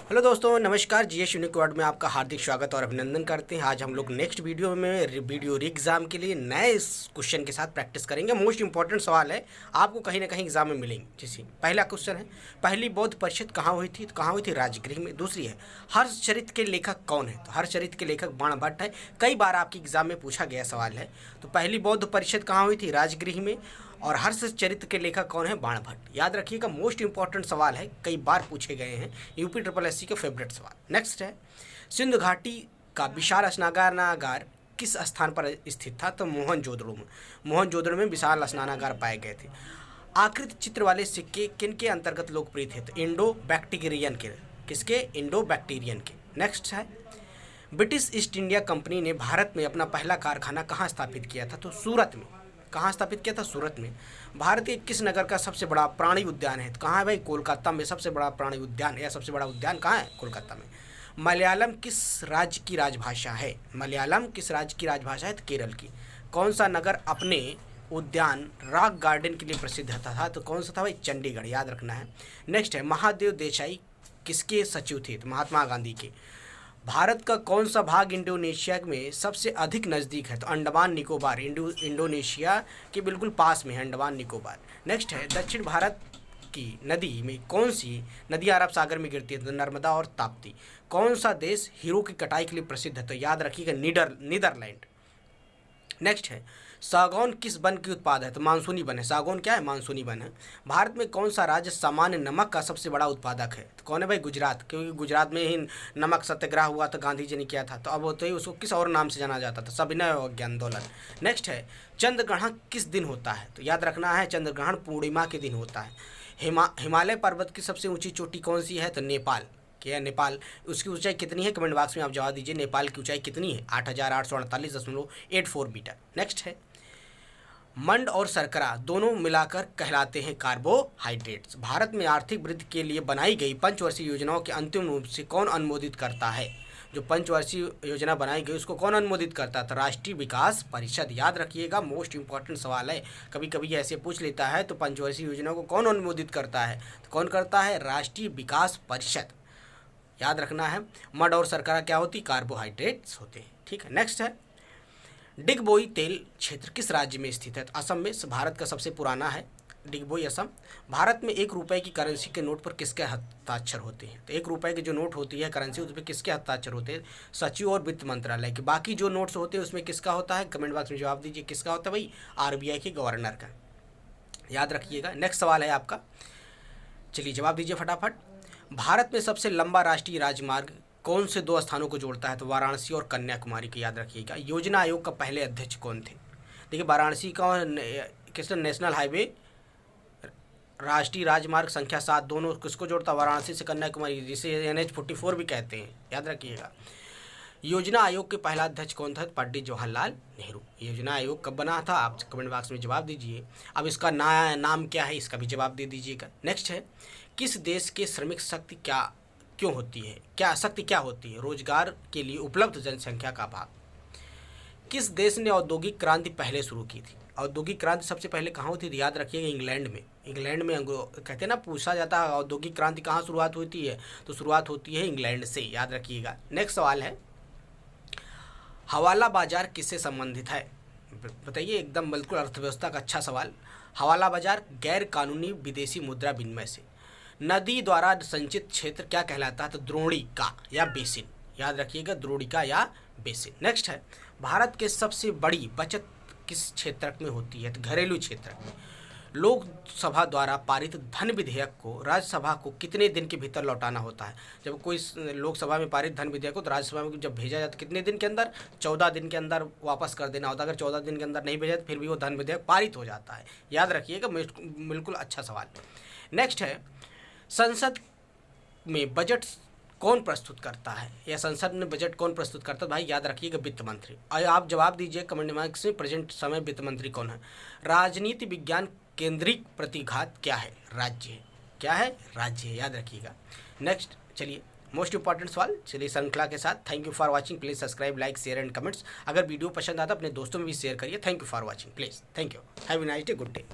Hello दोस्तों, नमस्कार। GS unique word में आपका हार्दिक स्वागत और अभिनंदन करते हैं। आज हम लोग नेक्स्ट वीडियो में वीडियो री एग्ज़ाम के लिए नए क्वेश्चन के साथ प्रैक्टिस करेंगे। मोस्ट इंपॉर्टेंट सवाल है, आपको कहीं ना कहीं एग्जाम में मिलेंगे। जैसे पहला क्वेश्चन है, पहली बौद्ध परिषद कहाँ हुई थी? तो कहाँ हुई थी? राजगृह में। दूसरी है, हर्षचरित के लेखक कौन है? तो हर्षचरित के लेखक बाणभट्ट है। कई बार आपकी एग्जाम में पूछा गया सवाल है। तो पहली बौद्ध परिषद कहाँ हुई थी? राजगृह में। और हर्षचरित के लेखक कौन है? बाणभट्ट। याद रखिएगा, मोस्ट इंपॉर्टेंट सवाल है, कई बार पूछे गए हैं, यूपी ट्रिपल एससी के फेवरेट सवाल। नेक्स्ट है, सिंधु घाटी का विशाल स्नानागार किस स्थान पर स्थित था? तो मोहनजोदड़ो में। मोहनजोदड़ो में विशाल स्नानागार पाए गए थे। आकृति चित्र वाले सिक्के किन के अंतर्गत लोकप्रिय थे? तो इंडो बैक्टीरियन के। किसके? इंडो बैक्टीरियन के। नेक्स्ट है, ब्रिटिश ईस्ट इंडिया कंपनी ने भारत में अपना पहला कारखाना कहाँ स्थापित किया था? तो सूरत में। कहाँ स्थापित किया था? सूरत में। भारत के किस नगर का सबसे बड़ा प्राणी उद्यान है? तो कहाँ है भाई? कोलकाता में सबसे बड़ा प्राणी उद्यान या सबसे बड़ा उद्यान कहाँ है? कोलकाता में। मलयालम किस राज्य की राजभाषा है? मलयालम किस राज्य की राजभाषा है? तो केरल की। कौन सा नगर अपने उद्यान रॉक गार्डन के लिए प्रसिद्ध था? तो कौन सा था भाई? चंडीगढ़। याद रखना है। नेक्स्ट है, महादेव देसाई किसके सचिव थे? तो महात्मा गांधी के। भारत का कौन सा भाग इंडोनेशिया में सबसे अधिक नज़दीक है? तो अंडमान निकोबार। इंडोनेशिया के बिल्कुल पास में है अंडमान निकोबार। नेक्स्ट है, दक्षिण भारत की नदी में कौन सी नदी अरब सागर में गिरती है? तो नर्मदा और ताप्ती। कौन सा देश हीरो की कटाई के लिए प्रसिद्ध है? तो याद रखिएगा, नीदरलैंड। नेक्स्ट है, सागौन किस वन की उत्पाद है? तो मानसूनी वन है। सागौन क्या है? मानसूनी वन है। भारत में कौन सा राज्य सामान्य नमक का सबसे बड़ा उत्पादक है? तो कौन है भाई? गुजरात। क्योंकि गुजरात में ही नमक सत्याग्रह हुआ था, गांधी जी ने किया था। तो अब होते ही उसको किस और नाम से जाना जाता था? सविनय अवज्ञा आंदोलन। नेक्स्ट है, चंद्र ग्रहण किस दिन होता है? तो याद रखना है, चंद्र ग्रहण पूर्णिमा के दिन होता है। हिमालय पर्वत की सबसे ऊंची चोटी कौन सी है? तो नेपाल। क्या? नेपाल। उसकी ऊंचाई कितनी है? कमेंट बॉक्स में आप जवाब दीजिए। नेपाल की ऊंचाई कितनी है? 8,848.84 मीटर। नेक्स्ट है, मंड और शर्करा दोनों मिलाकर कहलाते हैं कार्बोहाइड्रेट्स। भारत में आर्थिक वृद्धि के लिए बनाई गई पंचवर्षीय योजनाओं के अंतिम रूप से कौन अनुमोदित करता है? जो पंचवर्षीय योजना बनाई गई उसको कौन अनुमोदित करता था? राष्ट्रीय विकास परिषद। याद रखिएगा, मोस्ट इंपॉर्टेंट सवाल है, कभी कभी ऐसे पूछ लेता है। तो पंचवर्षीय योजना को कौन अनुमोदित करता है? तो कौन करता है? राष्ट्रीय विकास परिषद। याद रखना है, मड और शर्करा क्या होती? कार्बोहाइड्रेट्स होते हैं। ठीक है। नेक्स्ट है, डिगबोई तेल क्षेत्र किस राज्य में स्थित है? तो असम में। भारत का सबसे पुराना है डिगबोई, असम। भारत में 1 रुपये की करेंसी के नोट पर किसके हस्ताक्षर होते हैं? तो 1 रुपये की जो नोट होती है करेंसी, उस पर किसके हस्ताक्षर होते हैं? सचिव और वित्त मंत्रालय के। बाकी जो नोट्स होते हैं उसमें किसका होता है? कमेंट बॉक्स में जवाब दीजिए, किसका होता है भाई? आरबीआई के गवर्नर का। याद रखिएगा। नेक्स्ट सवाल है आपका, चलिए जवाब दीजिए फटाफट। भारत में सबसे लंबा राष्ट्रीय राजमार्ग कौन से 2 स्थानों को जोड़ता है? तो वाराणसी और कन्याकुमारी को। याद रखिएगा। योजना आयोग का पहले अध्यक्ष कौन थे? देखिए, वाराणसी का किस नेशनल हाईवे राष्ट्रीय राजमार्ग संख्या 7 दोनों किसको जोड़ता? वाराणसी से कन्याकुमारी, जिसे NH-44 भी कहते हैं। याद रखिएगा। योजना आयोग के पहला अध्यक्ष कौन था? पंडित जवाहरलाल नेहरू। योजना आयोग कब बना था? आप कमेंट बॉक्स में जवाब दीजिए। अब इसका नाम क्या है, इसका भी जवाब दे दीजिएगा। नेक्स्ट है, किस देश के श्रमिक शक्ति क्यों होती है? शक्ति क्या होती है? रोजगार के लिए उपलब्ध जनसंख्या का भाग। किस देश ने औद्योगिक क्रांति पहले शुरू की थी? औद्योगिक क्रांति सबसे पहले कहाँ हुई थी? याद रखिएगा, इंग्लैंड में। इंग्लैंड में कहते हैं ना, पूछा जाता है औद्योगिक क्रांति कहाँ शुरुआत होती है? तो शुरुआत होती है इंग्लैंड से। याद रखिएगा। नेक्स्ट सवाल है, हवाला बाजार किससे संबंधित है? बताइए, एकदम बिल्कुल अर्थव्यवस्था का अच्छा सवाल। हवाला बाजार गैर कानूनी विदेशी मुद्रा विनिमय से। नदी द्वारा संचित क्षेत्र क्या कहलाता है? तो द्रोणिका या बेसिन। याद रखिएगा, द्रोणिका या बेसिन। नेक्स्ट है, भारत के सबसे बड़ी बचत किस क्षेत्र में होती है? तो घरेलू क्षेत्र में। लोकसभा द्वारा पारित धन विधेयक को राज्यसभा को कितने दिन के भीतर लौटाना होता है? जब कोई लोकसभा में पारित धन विधेयक को तो राज्यसभा में जब भेजा जाता है कितने दिन के अंदर? 14 दिन के अंदर वापस कर देना होता है। अगर 14 दिन के अंदर नहीं भेजा तो फिर भी वो धन विधेयक पारित हो जाता है। याद रखिएगा, बिल्कुल अच्छा सवाल। नेक्स्ट है, संसद में बजट कौन प्रस्तुत करता है, या संसद में बजट कौन प्रस्तुत करता है? भाई याद रखिएगा, वित्त मंत्री। और आप जवाब दीजिए कमेंट बॉक्स में, प्रेजेंट समय वित्त मंत्री कौन है? राजनीति विज्ञान केंद्रिक प्रतिघात क्या है? राज्य है। क्या है? राज्य है। याद रखिएगा। नेक्स्ट, चलिए मोस्ट इंपॉर्टेंट सवाल, चलिए श्रृंखला के साथ। Thank you for watching. Please subscribe, like, share and comments. अगर वीडियो पसंद आता अपने दोस्तों में भी शेयर करिए। Thank you for watching. Please, thank you. Have a nice day, good day.